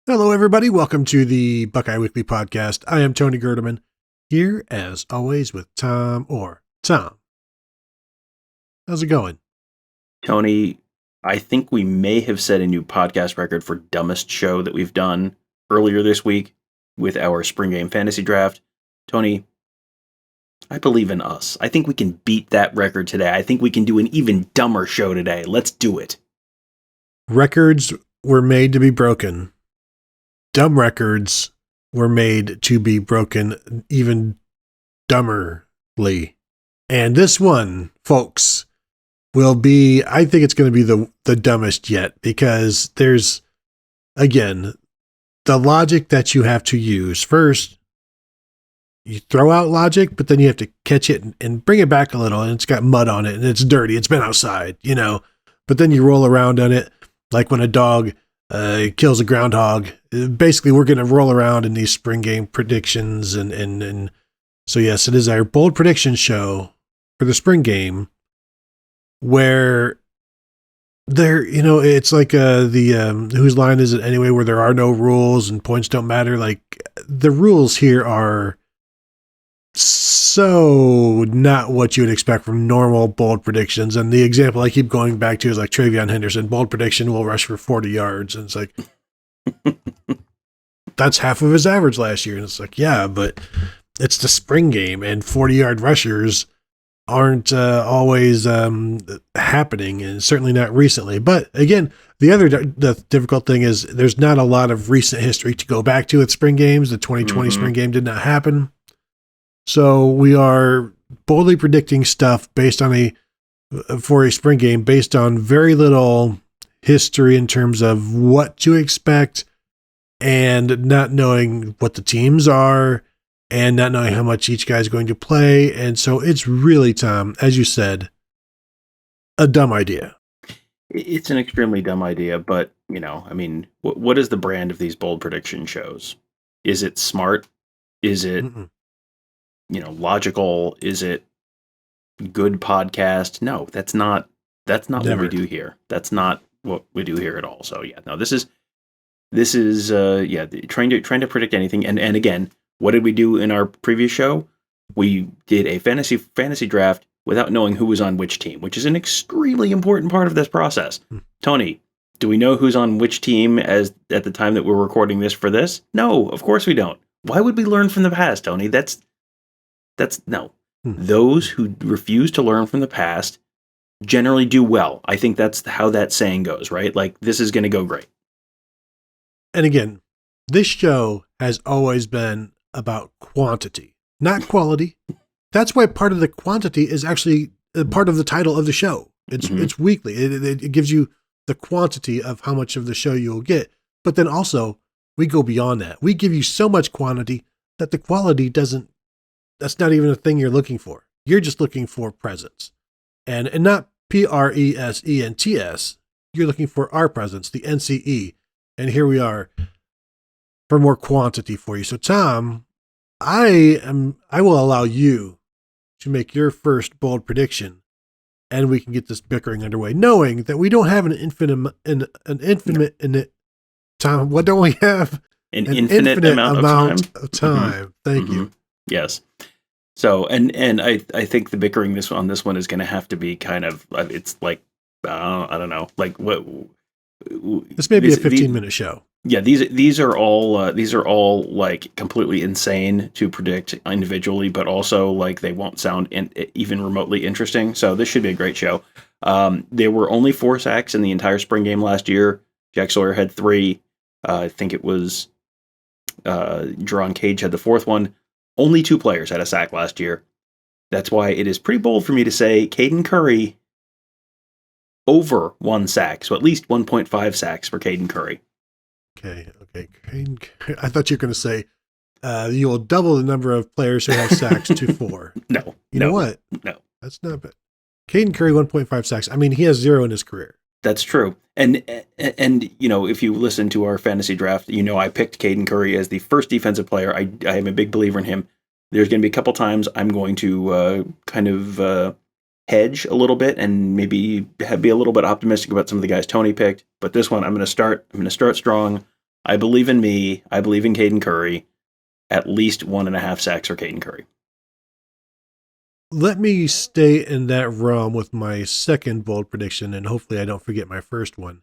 Hello, everybody. Welcome to the Buckeye Weekly Podcast. I am Tony Gerdeman, here as always with Tom Orr. Tom, how's it going? Tony, I think we may have set a new podcast record for dumbest show that we've done earlier this week with our spring game fantasy draft. Tony, I believe in us. I think we can beat that record today. I think we can do an even dumber show today. Let's do it. Records were made to be broken. Dumb records were made to be broken even dumberly. And this one, folks, will be, I think it's going to be the dumbest yet, because there's, again, the logic that you have to use. First, you throw out logic, but then you have to catch it and bring it back a little, and it's got mud on it, and it's dirty. It's been outside, but then you roll around on it like when a dog kills a groundhog. Basically, we're going to roll around in these spring game predictions. And so, yes, it is our bold prediction show for the spring game, where there, it's like the whose line is it anyway, where there are no rules and points don't matter. Like, the rules here are so not what you would expect from normal bold predictions. And the example I keep going back to is like Travion Henderson. Bold prediction will rush for 40 yards. And it's like, that's half of his average last year. And it's like, yeah, but it's the spring game, and 40-yard rushers aren't always happening, and certainly not recently. But again, the difficult thing is there's not a lot of recent history to go back to at spring games. The 2020 spring game did not happen. So we are boldly predicting stuff for a spring game based on very little history in terms of what to expect, and not knowing what the teams are, and not knowing how much each guy's going to play. And so it's really, Tom, as you said, a dumb idea. It's an extremely dumb idea, but, what is the brand of these bold prediction shows? Is it smart? Is it, logical? Is it good podcast? No, that's not Never. what we do here. That's not what we do here at all. So yeah, no, this is trying to predict anything. And again, what did we do in our previous show? We did a fantasy draft without knowing who was on which team, which is an extremely important part of this process. Tony, do we know who's on which team at the time that we're recording this for this? No, of course we don't. Why would we learn from the past, Tony? That's no. Those who refuse to learn from the past generally do well. I think that's how that saying goes, right? Like, this is going to go great. And again, this show has always been about quantity, not quality. That's why part of the quantity is actually part of the title of the show. It's weekly. It gives you the quantity of how much of the show you'll get. But then also, we go beyond that. We give you so much quantity that the quality doesn't, that's not even a thing you're looking for. You're just looking for presence. And not PRESENTS. You're looking for our presence, the NCE. And here we are for more quantity for you. So, Tom, I will allow you to make your first bold prediction, and we can get this bickering underway, knowing that we don't have an infinite in it. Tom, what don't we have? An infinite amount of time. Thank you. Yes. So, and I think the bickering on this one is going to have to be kind of, it's like, I don't know, like what. This may be a 15-minute show. Yeah, these are all like completely insane to predict individually, but also like they won't sound even remotely interesting. So this should be a great show. There were only 4 sacks in the entire spring game last year. Jack Sawyer had 3. I think it was Jerron Cage had the 4th one. Only 2 players had a sack last year. That's why it is pretty bold for me to say Caden Curry over 1 sack. So at least 1.5 sacks for Caden Curry. Okay. I thought you were going to say you will double the number of players who have sacks to 4. No. You know what? No. That's not bad. Caden Curry, 1.5 sacks. I mean, he has 0 in his career. That's true. And if you listen to our fantasy draft, I picked Caden Curry as the first defensive player. I am a big believer in him. There's going to be a couple times I'm going to kind of hedge a little bit and maybe be a little bit optimistic about some of the guys Tony picked. But this one, I'm going to start strong. I believe in me. I believe in Caden Curry. At least 1.5 sacks for Caden Curry. Let me stay in that realm with my second bold prediction, and hopefully I don't forget my first one.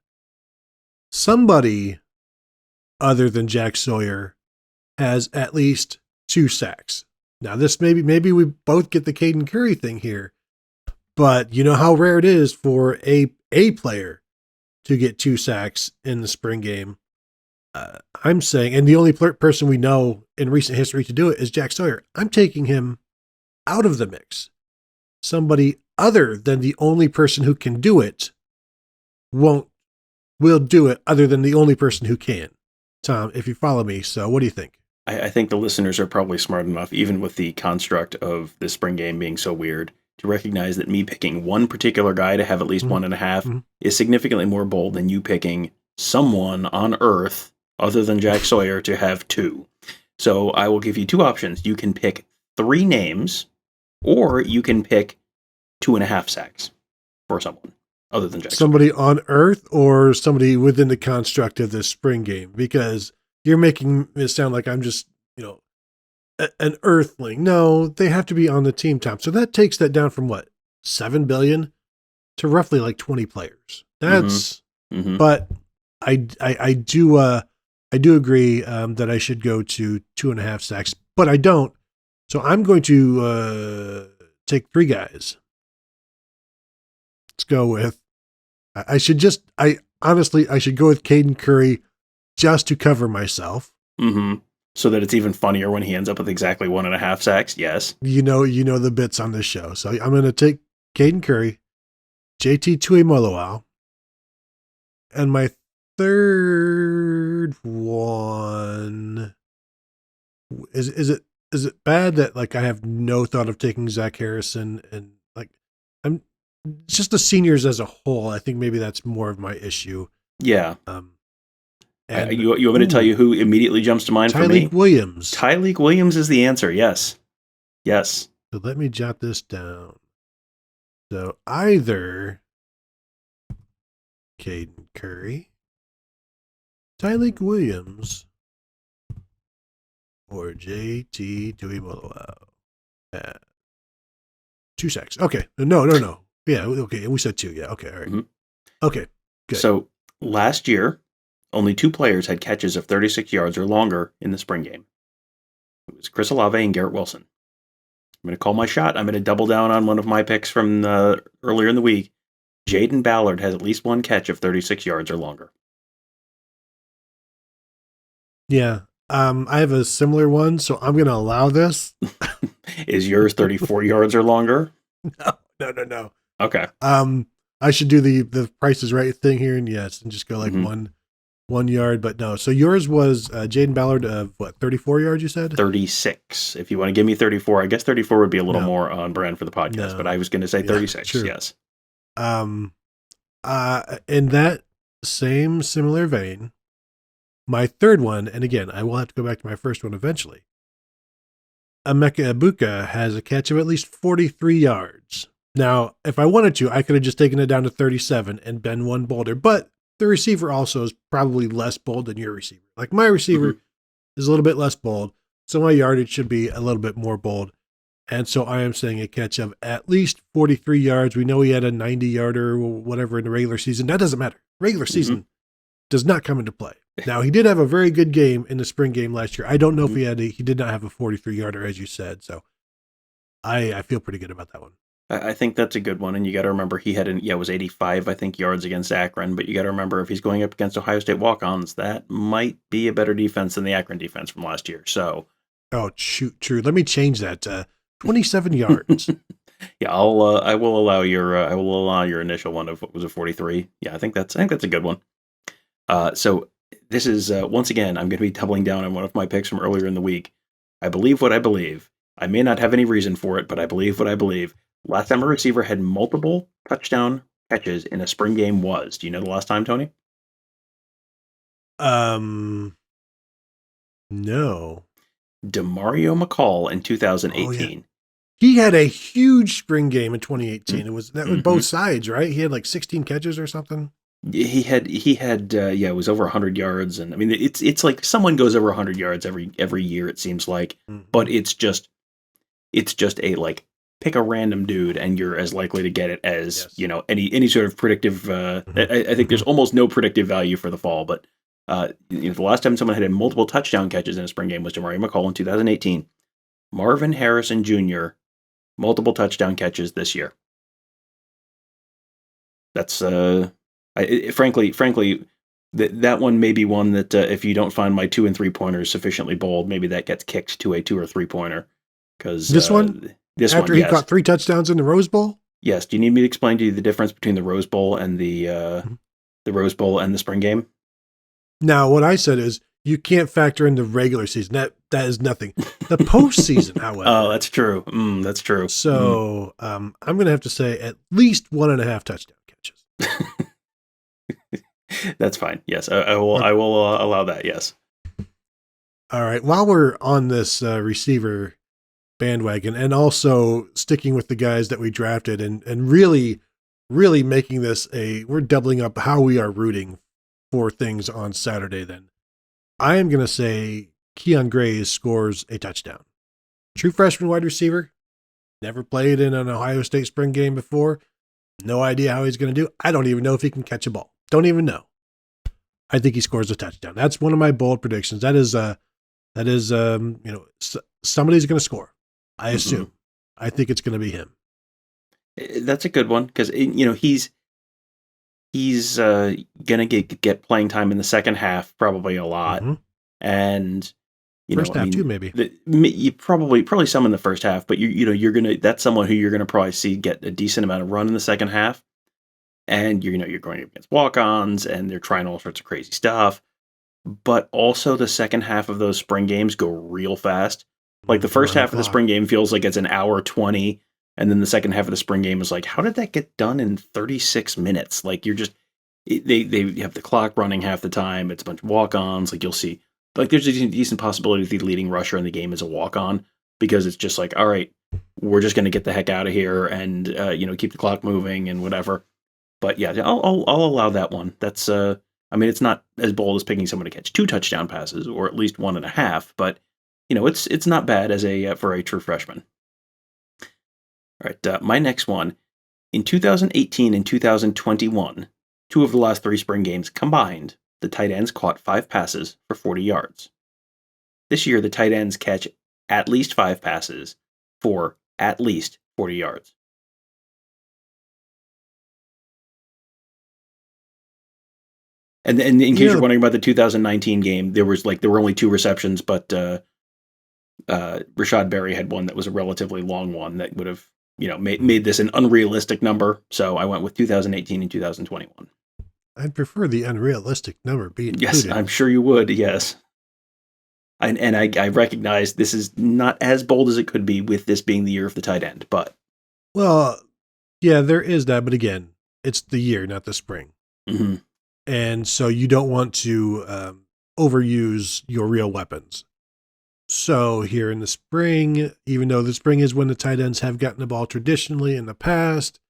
Somebody other than Jack Sawyer has at least 2 sacks. Now, this maybe we both get the Caden Curry thing here, but you know how rare it is for a player to get 2 sacks in the spring game. I'm saying, and the only person we know in recent history to do it is Jack Sawyer. I'm taking him out of the mix. Somebody other than the only person who can do it will do it other than the only person who can. Tom, if you follow me. So what do you think? I think the listeners are probably smart enough, even with the construct of the spring game being so weird, to recognize that me picking one particular guy to have at least 1.5 is significantly more bold than you picking someone on earth other than Jack Sawyer to have 2. So I will give you 2 options. You can pick 3 names, or you can pick 2.5 sacks for someone other than Jack Somebody Sawyer. on earth or somebody within the construct of this spring game, because you're making it sound like I'm just, an earthling. No, they have to be on the team, Tom. So that takes that down from what, 7 billion to roughly like 20 players. That's, but I do agree that I should go to 2.5 sacks, but I don't. So I'm going to take 3 guys. Let's go with, I should go with Caden Curry just to cover myself. So that it's even funnier when he ends up with exactly 1.5 sacks. Yes. You know the bits on this show. So I'm going to take Caden Curry, JT Tuimoloau, and my third one is it bad that like I have no thought of taking Zach Harrison, and like I'm just the seniors as a whole. I think maybe that's more of my issue. Yeah. And you want me to tell you who immediately jumps to mind for me? Tyleik Williams. Tyleik Williams is the answer. Yes. Yes. So let me jot this down. So either Caden Curry, Tyleik Williams, or JT Tuimoloau. 2 sacks. Okay. No. Yeah, okay. We said 2. Yeah, okay. All right. Okay, good. So last year, only 2 players had catches of 36 yards or longer in the spring game. It was Chris Olave and Garrett Wilson. I'm going to call my shot. I'm going to double down on one of my picks from earlier in the week. Jaden Ballard has at least 1 catch of 36 yards or longer. Yeah. I have a similar one, so I'm going to allow this. Is yours 34 yards or longer? No. Okay. I should do the Price is Right thing here, and just go like 1 yard, but no. So yours was Jaden Ballard of what, 34 yards? You said 36. If you want to give me 34, I guess 34 would be a little more on brand for the podcast. But I was going to say 36. Sure. Yes. In that same similar vein, my third one, and again, I will have to go back to my first one eventually. Emeka Egbuka has a catch of at least 43 yards. Now, if I wanted to, I could have just taken it down to 37 and been one bolder, but the receiver also is probably less bold than your receiver. Like my receiver is a little bit less bold, so my yardage should be a little bit more bold. And so I am saying a catch of at least 43 yards. We know he had a 90-yarder or whatever in the regular season. That doesn't matter. Regular season does not come into play. Now, he did have a very good game in the spring game last year. I don't know if he did not have a 43-yarder, as you said. So I feel pretty good about that one. I think that's a good one. And you got to remember he had it was 85, I think, yards against Akron. But you got to remember if he's going up against Ohio State walk-ons, that might be a better defense than the Akron defense from last year. So, oh, shoot, true. Let me change that. 27 yards. Yeah, I will allow your initial one of what was a 43. Yeah, I think that's a good one. So this is once again I'm going to be doubling down on one of my picks from earlier in the week. I believe what I believe. I may not have any reason for it, but I believe what I believe. Last time a receiver had multiple touchdown catches in a spring game was. Do you know the last time, Tony? No. DeMario McCall in 2018. Oh, yeah. He had a huge spring game in 2018. It was that was both sides, right? He had like 16 catches or something. It was over 100 yards, and I mean it's like someone goes over 100 yards every year, it seems like, but it's just a like pick a random dude and you're as likely to get it as any sort of predictive. I think there's almost no predictive value for the fall, but the last time someone had multiple touchdown catches in a spring game was Jamari McCall in 2018. Marvin Harrison Jr. multiple touchdown catches this year. That's frankly, that one may be one that if you don't find my 2 and 3 pointers sufficiently bold, maybe that gets kicked to a 2 or 3 pointer. Because this one, after he caught 3 touchdowns in the Rose Bowl. Yes. Do you need me to explain to you the difference between the Rose Bowl and the Rose Bowl and the spring game? Now, what I said is you can't factor in the regular season. That is nothing. The postseason, however. Oh, that's true. That's true. So I'm going to have to say at least 1.5 touchdown catches. That's fine. Yes, I will allow that. Yes. All right. While we're on this receiver bandwagon and also sticking with the guys that we drafted and really, really making this we're doubling up how we are rooting for things on Saturday, then I am going to say Keon Gray scores a touchdown. True freshman wide receiver. Never played in an Ohio State spring game before. No idea how he's going to do. I don't even know if he can catch a ball. Don't even know. I think he scores a touchdown. That's one of my bold predictions. Somebody's going to score. I assume. I think it's going to be him. That's a good one because he's going to get playing time in the second half, probably a lot, and first half too, maybe. You probably some in the first half, but you're gonna that's someone who you're gonna probably see get a decent amount of run in the second half, and you're going against walk-ons and they're trying all sorts of crazy stuff, but also the second half of those spring games go real fast. Like the first half of the spring game feels like it's an hour 20, and then the second half of the spring game is like, how did that get done in 36 minutes? Like they have the clock running half the time. It's a bunch of walk-ons. Like you'll see. Like there's a decent possibility the leading rusher in the game is a walk-on because it's just like, all right, we're just going to get the heck out of here and keep the clock moving and whatever. But yeah, I'll allow that one. That's it's not as bold as picking someone to catch 2 touchdown passes or at least 1.5, but it's not bad as for a true freshman. All right, my next one in 2018 and 2021, 2 of the last 3 spring games combined. The tight ends caught 5 passes for 40 yards. This year, the tight ends catch at least 5 passes for at least 40 yards. And in case you're wondering about the 2019 game, there were only 2 receptions, but Rashad Berry had one that was a relatively long one that would have made this an unrealistic number. So I went with 2018 and 2021. I'd prefer the unrealistic number be included. Yes, I'm sure you would, yes. And I recognize this is not as bold as it could be with this being the year of the tight end, but... Well, yeah, there is that, but again, it's the year, not the spring. Mm-hmm. And so you don't want to overuse your real weapons. So here in the spring, even though the spring is when the tight ends have gotten the ball traditionally in the past,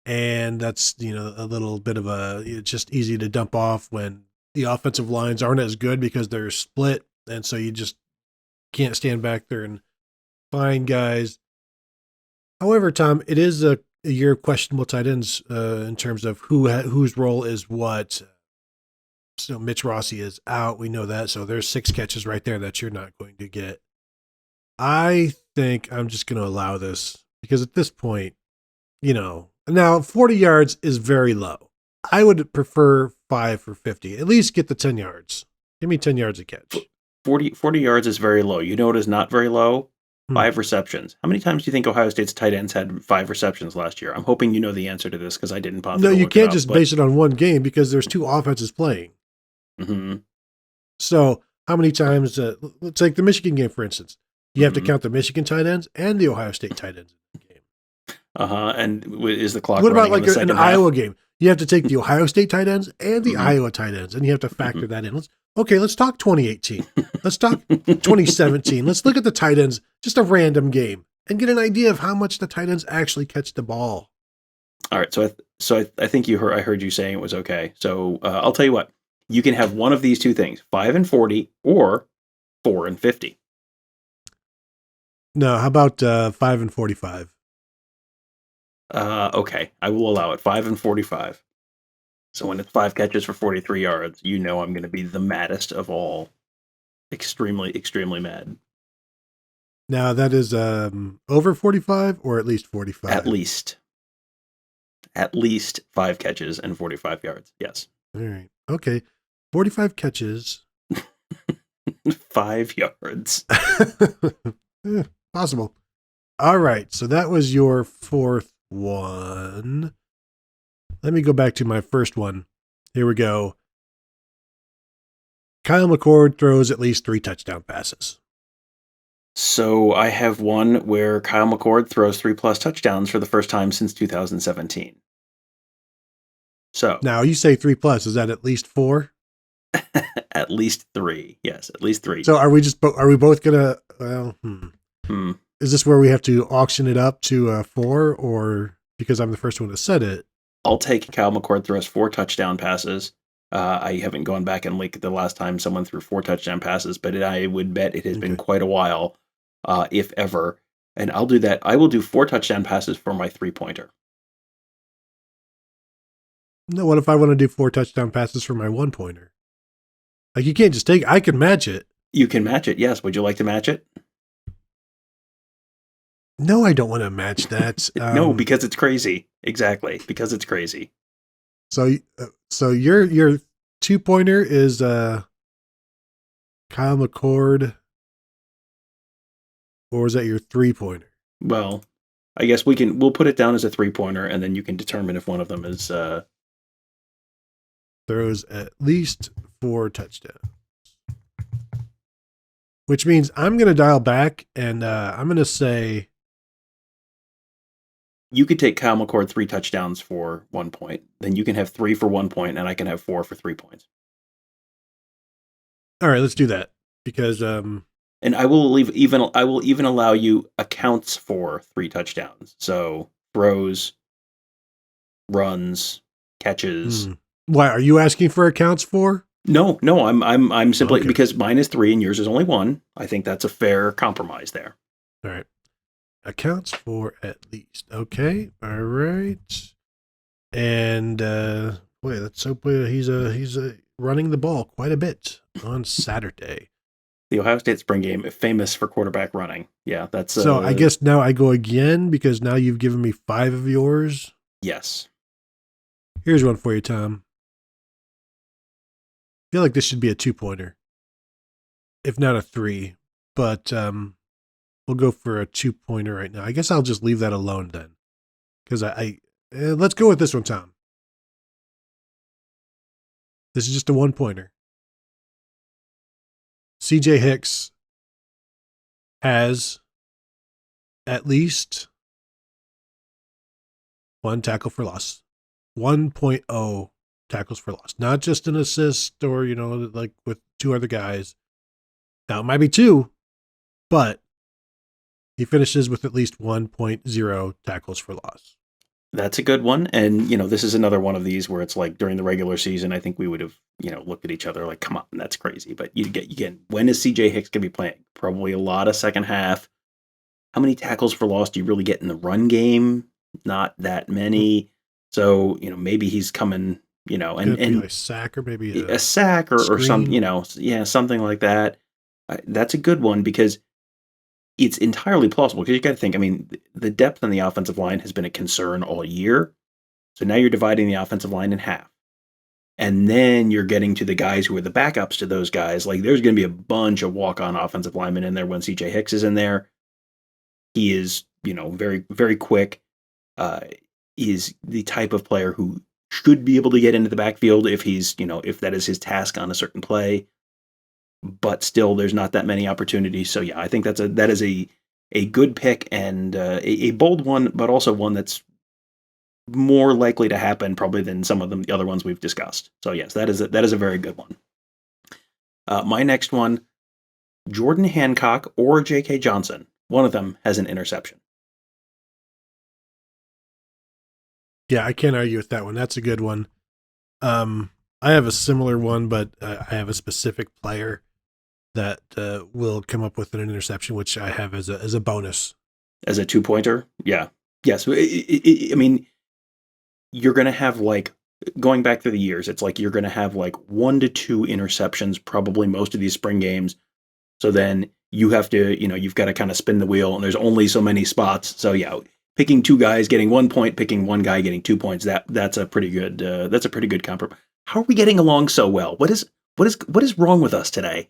and that's, a little bit of it's just easy to dump off when the offensive lines aren't as good because they're split. And so you just can't stand back there and find guys. However, Tom, it is a year of questionable tight ends in terms of whose role is what. So Mitch Rossi is out. We know that. So there's 6 catches right there that you're not going to get. I think I'm just going to allow this because at this point, now 40 yards is very low. I would prefer 5 for 50. At least get the 10 yards. Give me 10 yards a catch. 40 yards is very low. You know what is not very low? 5 receptions. How many times do you think Ohio State's tight ends had 5 receptions last year? I'm hoping you know the answer to this because I didn't bother. No, you can't just base it on one game because there's 2 offenses playing. Mm-hmm. So how many times, let's take the Michigan game, for instance. You have to count the Michigan tight ends and the Ohio State tight ends in the game. And is the clock What about running like an Iowa game? You have to take the Ohio State tight ends and the Iowa tight ends, and you have to factor that in. Let's talk 2018. Let's talk 2017. Let's look at the tight ends, just a random game, and get an idea of how much the tight ends actually catch the ball. All right, I think I heard you saying it was okay. So I'll tell you what, you can have one of these two things: 5 and 40 or 4 and 50. No, how about 5 and 45? Okay, I will allow it. 5 and 45. So when it's 5 catches for 43 yards, you know I'm going to be the maddest of all. Extremely, extremely mad. Now that is over 45 or at least 45? At least 5 catches and 45 yards. Yes. All right. Okay. 45 catches. 5 yards. Possible. All right. So that was your fourth one. Let me go back to my first one. Here we go. Kyle McCord throws at least 3 touchdown passes. So I have one where Kyle McCord throws 3+ touchdowns for the first time since 2017. So now you say 3+. Is that at least 4? At least 3. Yes, at least 3. So are we both gonna? Well, Is this where we have to auction it up to 4, or because I'm the first one to set it? I'll take Kyle McCord throws 4 touchdown passes. I haven't gone back and looked at the last time someone threw 4 touchdown passes, but I would bet it has been quite a while, if ever. And I'll do that. I will do 4 touchdown passes for my 3-pointer. No, what if I want to do 4 touchdown passes for my 1-pointer? Like, you can't just take. I can match it. You can match it. Yes. Would you like to match it? No, I don't want to match that. No, because it's crazy. Exactly, because it's crazy. So your 2-pointer is Kyle McCord, or is that your 3-pointer? Well, I guess we'll put it down as a 3-pointer, and then you can determine if one of them is throws at least 4 touchdowns. Which means I'm going to dial back, and I'm going to say you could take Kyle McCord 3 touchdowns for 1 point. Then you can have 3 for 1 point, and I can have 4 for 3 points. All right, let's do that, because and I will even allow you accounts for 3 touchdowns. So throws, runs, catches. Why are you asking for accounts for? No, I'm simply because mine is 3 and yours is only 1. I think that's a fair compromise there. All right. Accounts for at least. Okay. All right. And boy, that's so he's running the ball quite a bit on Saturday. The Ohio State spring game, famous for quarterback running. Yeah, that's so I guess now I go again because now you've given me 5 of yours. Yes. Here's one for you, Tom. I feel like this should be a 2-pointer, if not a 3. But we'll go for a 2-pointer right now. I guess I'll just leave that alone then, because let's go with this one, Tom. This is just a 1-pointer. CJ Hicks has at least 1 tackle for loss, 1.0 tackles for loss, not just an assist or, like with 2 other guys. Now it might be 2, but he finishes with at least 1.0 tackles for loss. That's a good one. And, this is another one of these where it's like during the regular season, I think we would have, looked at each other like, come on, that's crazy. But you get, when is CJ Hicks going to be playing? Probably a lot of second half. How many tackles for loss do you really get in the run game? Not that many. So, maybe he's coming, and a sack or maybe a sack or some, something like that. That's a good one because it's entirely plausible because you got to think, the depth on the offensive line has been a concern all year. So now you're dividing the offensive line in half. And then you're getting to the guys who are the backups to those guys. Like there's going to be a bunch of walk-on offensive linemen in there when CJ Hicks is in there. He is, very, very quick. Is the type of player who should be able to get into the backfield if he's, if that is his task on a certain play. But still, there's not that many opportunities. So yeah, I think that is a good pick and a bold one, but also one that's more likely to happen probably than some of the other ones we've discussed. So yes, that is a very good one. My next one, Jordan Hancock or J.K. Johnson. One of them has an interception. Yeah, I can't argue with that one. That's a good one. I have a similar one, but I have a specific player that will come up with an interception, which I have as a bonus. As a 2-pointer? Yeah. Yes. I mean, you're going to have like, going back through the years, it's like you're going to have like 1 to 2 interceptions, probably most of these spring games. So then you have to, you've got to kind of spin the wheel, and there's only so many spots. So yeah, picking 2 guys getting 1 point, picking 1 guy getting 2 points, that's a pretty good compromise. How are we getting along so well? What is wrong with us today?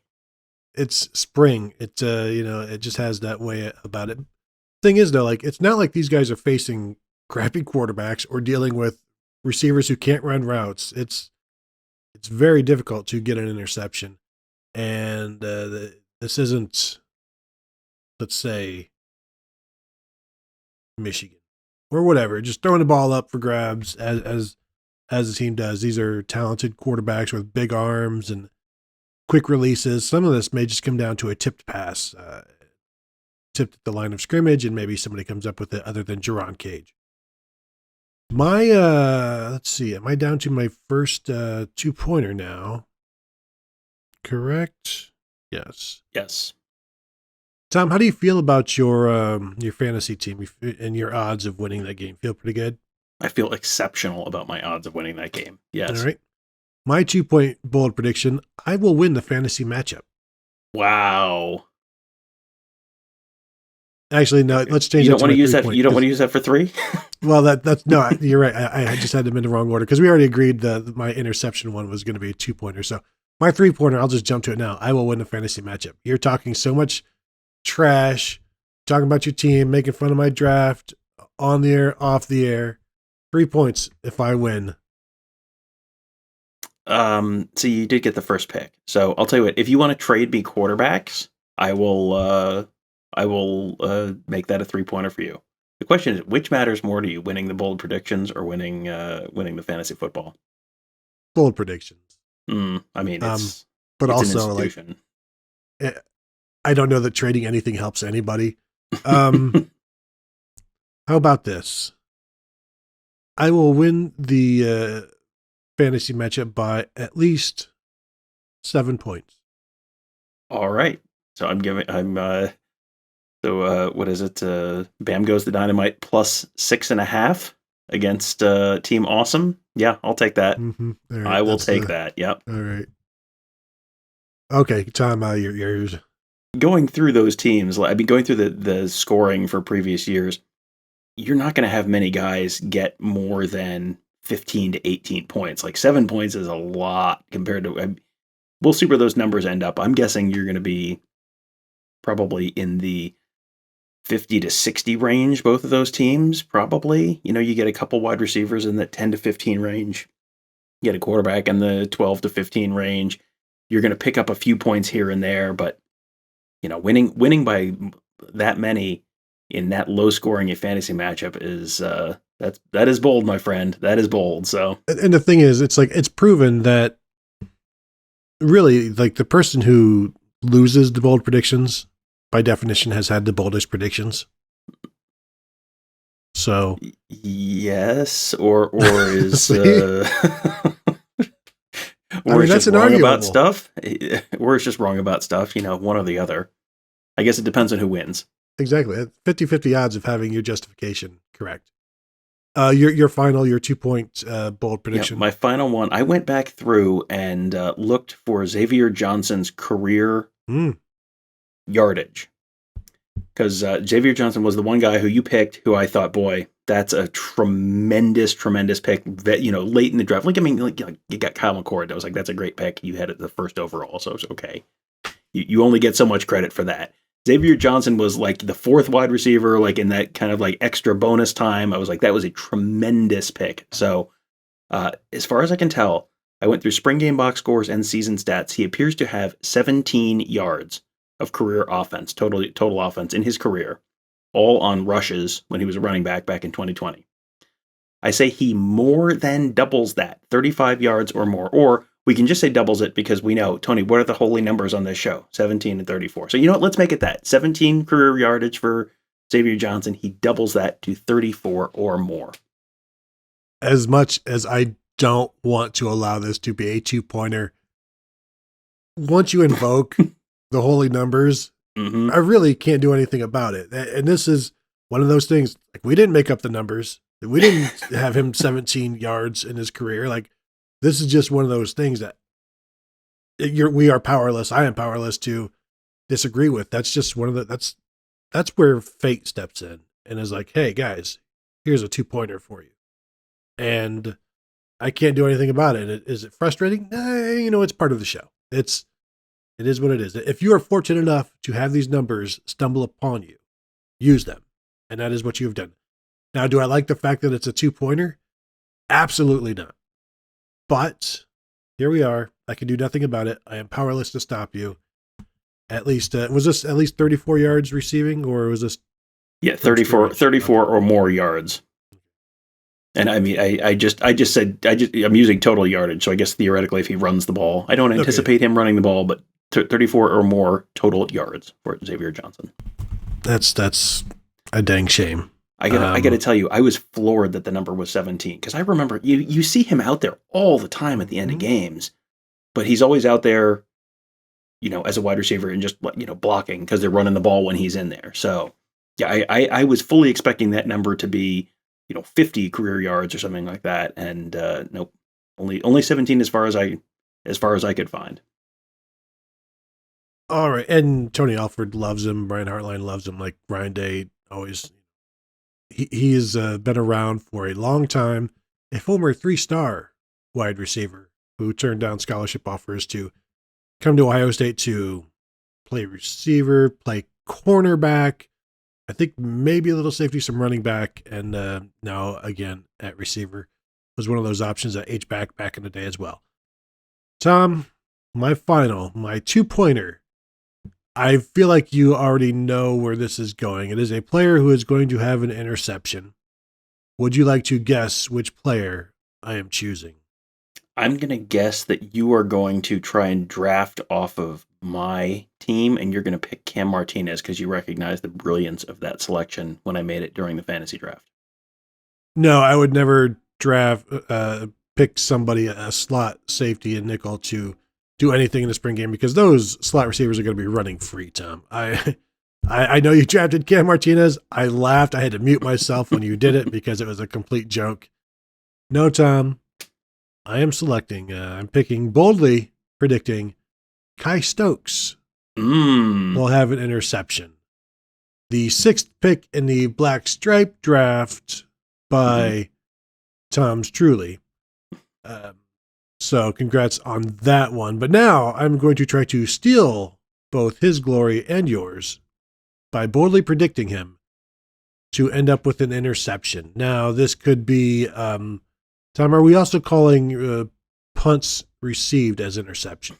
It's spring. It just has that way about it. Thing is though, like it's not like these guys are facing crappy quarterbacks or dealing with receivers who can't run routes. It's very difficult to get an interception, and this isn't, let's say, Michigan or whatever, just throwing the ball up for grabs as the team does. These are talented quarterbacks with big arms and quick releases. Some of this may just come down to a tipped pass, tipped at the line of scrimmage, and maybe somebody comes up with it other than Jerron Cage. My let's see, am I down to my first 2-pointer now? Correct? Yes. Yes. Tom, how do you feel about your fantasy team and your odds of winning that game? Feel pretty good? I feel exceptional about my odds of winning that game. Yes. All right. My 2-point bold prediction, I will win the fantasy matchup. Wow. Actually, no, let's change You it don't to want my to use 3 that. point, You don't want to use that for 3? Well, that's no, you're right. I just had them in the wrong order because we already agreed that my interception one was going to be a 2-pointer. So my 3-pointer, I'll just jump to it now. I will win the fantasy matchup. You're talking so much trash, talking about your team, making fun of my draft on the air, off the air. 3 points if I win. So you did get the first pick. So I'll tell you what, if you want to trade me quarterbacks, I will make that a 3-pointer for you. The question is, which matters more to you, winning the bold predictions or winning the fantasy football? Bold predictions. I mean, but it's also an institution. Like, I don't know that trading anything helps anybody. How about this? I will win the fantasy matchup by at least 7 points. All right. So what is it? Bam goes the dynamite plus 6.5 against Team Awesome. Yeah, I'll take that. Mm-hmm. Right, I will take that. Yep. All right. Okay, Tom, yours. Going through those teams, going through the scoring for previous years, you're not going to have many guys get more than 15 to 18 points. Like 7 points is a lot compared to. We'll see where those numbers end up. I'm guessing you're going to be probably in the 50 to 60 range, both of those teams, probably. You get a couple wide receivers in that 10 to 15 range. You get a quarterback in the 12 to 15 range. You're going to pick up a few points here and there, but winning by that many in that low scoring fantasy matchup is that is bold, my friend. That is bold. So, and the thing is, it's proven that really, like, the person who loses the bold predictions by definition has had the boldest predictions. So yes, or is or is just wrong about stuff, or it's just wrong about stuff. One or the other. I guess it depends on who wins. Exactly, 50-50 odds of having your justification correct. Your 2-point bold prediction. Yeah, my final one. I went back through and looked for Xavier Johnson's career yardage, because Xavier Johnson was the one guy who you picked, who I thought, boy, that's a tremendous pick. Late in the draft. You got Kyle McCord. I was like, that's a great pick. You had it the first overall, so it's okay. You only get so much credit for that. Xavier Johnson was like the 4th wide receiver, like in that kind of like extra bonus time. I was like, that was a tremendous pick. So as far as I can tell, I went through spring game box scores and season stats. He appears to have 17 yards of career offense, total offense in his career, all on rushes when he was a running back in 2020. I say he more than doubles that, 35 yards or more, or we can just say doubles it because we know, Tony, what are the holy numbers on this show? 17 and 34. So you know what? Let's make it that. 17 career yardage for Xavier Johnson. He doubles that to 34 or more. as much as I don't want to allow this to be a 2-pointer, once you invoke the holy numbers, Mm-hmm. I really can't do anything about it. And this is one of those things, like, we didn't make up the numbers. We didn't have him 17 yards in his career. Like, this is just one of those things that we are powerless. I am powerless to disagree with. That's just one of the, that's where fate steps in and is like, hey guys, here's a 2-pointer for you. And I can't do anything about it. Is it frustrating? It's part of the show. It is what it is. If you are fortunate enough to have these numbers stumble upon you, use them. And that is what you have done. Now, do I like the fact that it's a 2-pointer? Absolutely not. But here we are. I can do nothing about it. I am powerless to stop you. At least, was this at least 34 yards receiving, or was this? Yeah, 34 or more yards. And I mean, I'm using total yardage. So I guess theoretically, if he runs the ball, I don't anticipate him running the ball, but 34 or more total yards for Xavier Johnson. That's a dang shame. I gotta tell you, I was floored that the number was 17, because I remember you see him out there all the time at the end of games, but he's always out there, as a wide receiver and just, blocking because they're running the ball when he's in there. So yeah, I was fully expecting that number to be, 50 career yards or something like that. And nope, only 17 as far as I could find. All right. And Tony Alford loves him. Brian Hartline loves him. Like Ryan Day always, he has been around for a long time, a former 3-star wide receiver who turned down scholarship offers to come to Ohio State to play receiver, play cornerback, I think maybe a little safety, some running back, and now again at receiver. Was one of those options at H-back back in the day as well. Tom, my 2-pointer. I feel like you already know where this is going. It is a player who is going to have an interception. Would you like to guess which player I am choosing? I'm going to guess that you are going to try and draft off of my team, and you're going to pick Cam Martinez because you recognize the brilliance of that selection when I made it during the fantasy draft. No, I would never pick somebody, a slot safety and nickel, to do anything in the spring game, because those slot receivers are going to be running free, Tom. I know you drafted Cam Martinez. I laughed. I had to mute myself when you did it because it was a complete joke. No, Tom. I am selecting, I'm picking, boldly predicting, Kai Stokes will have an interception. The 6th pick in the Black Stripe draft by Tom's Truly. So congrats on that one. But now I'm going to try to steal both his glory and yours by boldly predicting him to end up with an interception. Now, this could be... Tom, are we also calling punts received as interception?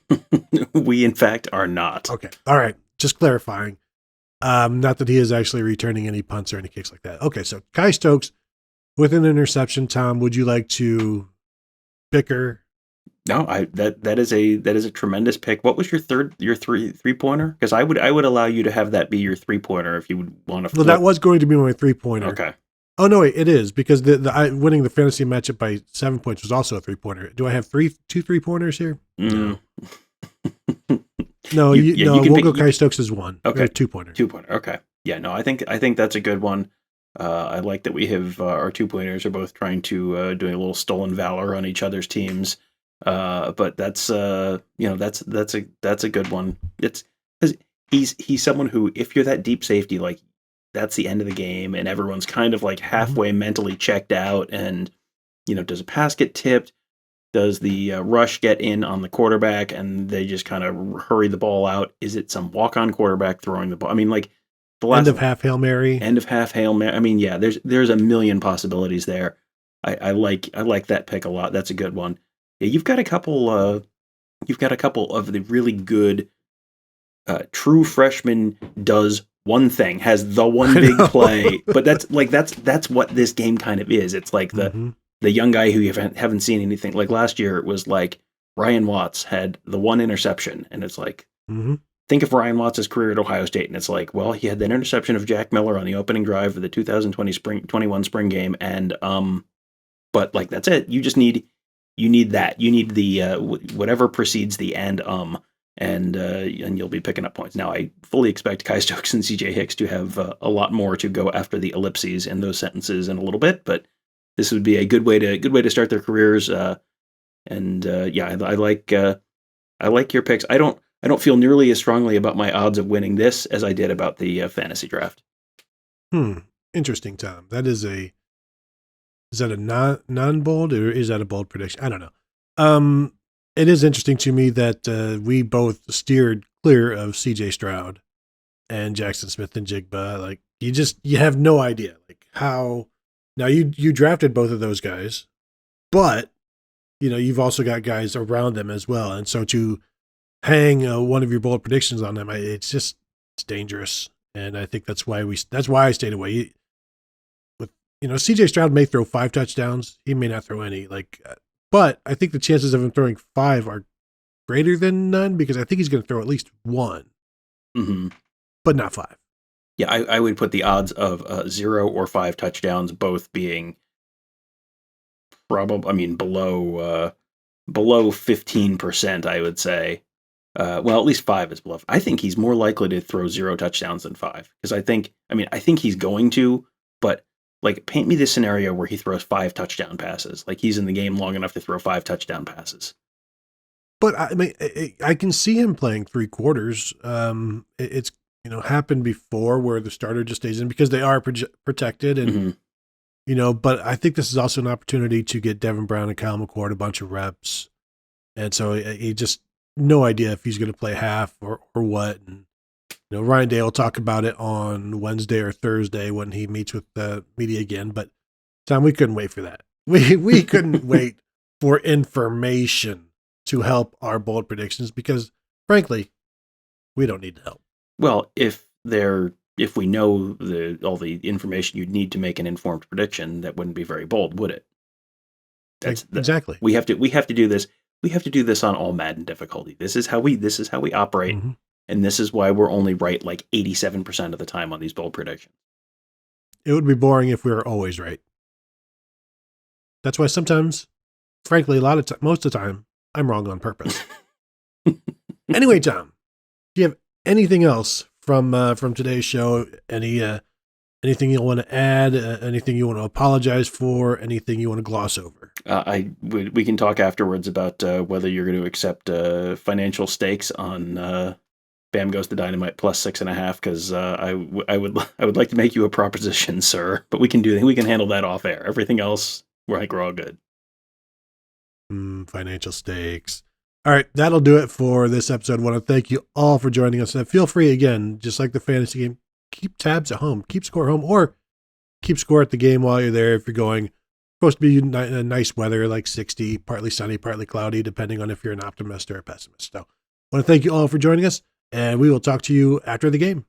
We, in fact, are not. Okay. All right. Just clarifying. Not that he is actually returning any punts or any kicks like that. Okay. So Kai Stokes with an interception. Tom, would you like to bicker? No, that is a tremendous pick. What was your 3-pointer? Because I would allow you to have that be your 3-pointer if you would want to flip. Well, that was going to be my 3-pointer. Okay. Oh, no, wait, it is, because winning the fantasy matchup by 7 points was also a 3-pointer. Do I have two 3-pointers here? No. No, we'll go Kai Stokes as 1. Okay. 2-pointer. 2-pointer. Okay. Yeah, no, I think that's a good one. I like that we have our 2-pointers are both trying to doing a little stolen valor on each other's teams. But that's that's a good one. It's because he's someone who, if you're that deep safety, like, that's the end of the game, and everyone's kind of like halfway mentally checked out. And, does a pass get tipped? Does the rush get in on the quarterback and they just kind of hurry the ball out? Is it some walk-on quarterback throwing the ball? I mean, like, the last end of half Hail Mary. I mean, yeah, there's a million possibilities there. I like that pick a lot. That's a good one. Yeah, you've got a couple of the really good true freshman does one thing, has the one big play, but that's what this game kind of is. It's like the young guy who you haven't seen anything. Like last year, it was like Ryan Watts had the one interception, and it's like, think of Ryan Watts' career at Ohio State, and it's like, well, he had that interception of Jack Miller on the opening drive of the 2021 spring game, and but like that's it. You need that. You need the whatever precedes the and you'll be picking up points. Now, I fully expect Kai Stokes and CJ Hicks to have a lot more to go after the ellipses in those sentences in a little bit, but this would be a good way to start their careers. I like your picks. I don't feel nearly as strongly about my odds of winning this as I did about the fantasy draft. Interesting, Tom. Is that a non-bold or is that a bold prediction? I don't know. It is interesting to me that we both steered clear of CJ Stroud and Jackson Smith and Jigba. Like you have no idea like how. Now you drafted both of those guys, but you've also got guys around them as well, and so to hang one of your bold predictions on them, it's dangerous, and I think that's why I stayed away. With CJ Stroud may throw 5 touchdowns, he may not throw any. But I think the chances of him throwing 5 are greater than none because I think he's going to throw at least 1, but not 5. Yeah, I would put the odds of 0 or 5 touchdowns both being probably, below 15%, I would say. Well, at least 5 is below. I think he's more likely to throw 0 touchdowns than 5 because I think he's going to, but like paint me this scenario where he throws 5 touchdown passes. Like he's in the game long enough to throw 5 touchdown passes. But I can see him playing 3 quarters. It's happened before where the starter just stays in because they are protected and but I think this is also an opportunity to get Devin Brown and Kyle McCord a bunch of reps, and so he just no idea if he's going to play half or what. And Ryan Day will talk about it on Wednesday or Thursday when he meets with the media again. But Tom, we couldn't wait for that. We couldn't wait for information to help our bold predictions because, frankly, we don't need the help. Well, if we know all the information you'd need to make an informed prediction, that wouldn't be very bold, would it? Exactly. We have to do this. We have to do this on all Madden difficulty. This is how we operate. And this is why we're only right like 87% of the time on these bold predictions. It would be boring if we were always right. That's why sometimes, frankly, most of the time, I'm wrong on purpose. Anyway, Tom, do you have anything else from today's show? Anything you want to add? Anything you want to apologize for? Anything you want to gloss over? We can talk afterwards about whether you're going to accept financial stakes on Bam Goes to Dynamite plus 6.5 because I would like to make you a proposition, sir. But we can handle that off air. Everything else, we're all good. Financial stakes. All right, that'll do it for this episode. I want to thank you all for joining us. And feel free, again, just like the fantasy game, keep tabs at home, keep score at home, or keep score at the game while you're there. If you're going, supposed to be nice weather, like 60, partly sunny, partly cloudy, depending on if you're an optimist or a pessimist. So I want to thank you all for joining us, and we will talk to you after the game.